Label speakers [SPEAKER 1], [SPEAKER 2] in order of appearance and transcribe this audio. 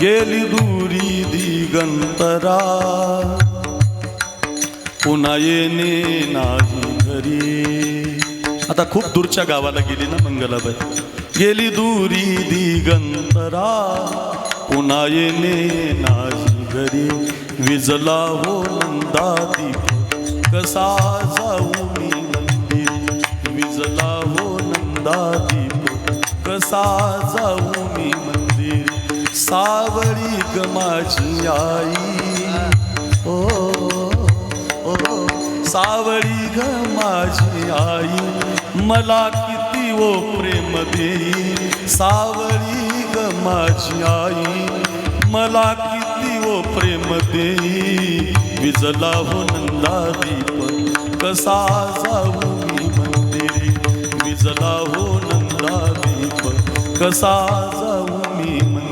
[SPEAKER 1] गेली दूरी दिगंतरा, पुन्हा येणे नाही घरी. आता खूप दूरच्या गावाला गेली ना मंगलाबाई. गेली दूरी दिगंतरा, पुन्हा येणे नाही घरी. विजला हो नंदा दीप, कसा जाऊ मी मंदिर. विजला हो नंदा दीप, कसा जाऊ मी मंदिर. सावळी ग माझी आई, ओ ओ सावळी ग माझी आई, मला किती ओ प्रेम देई. सावळी ग माझी आई, मला किती ओ प्रेम देई. विजला हो नंदा दीप, कसा जाऊ मी मंदिरी. विजला हो नंदा दीप, कसा जाऊ मी मंदिरी.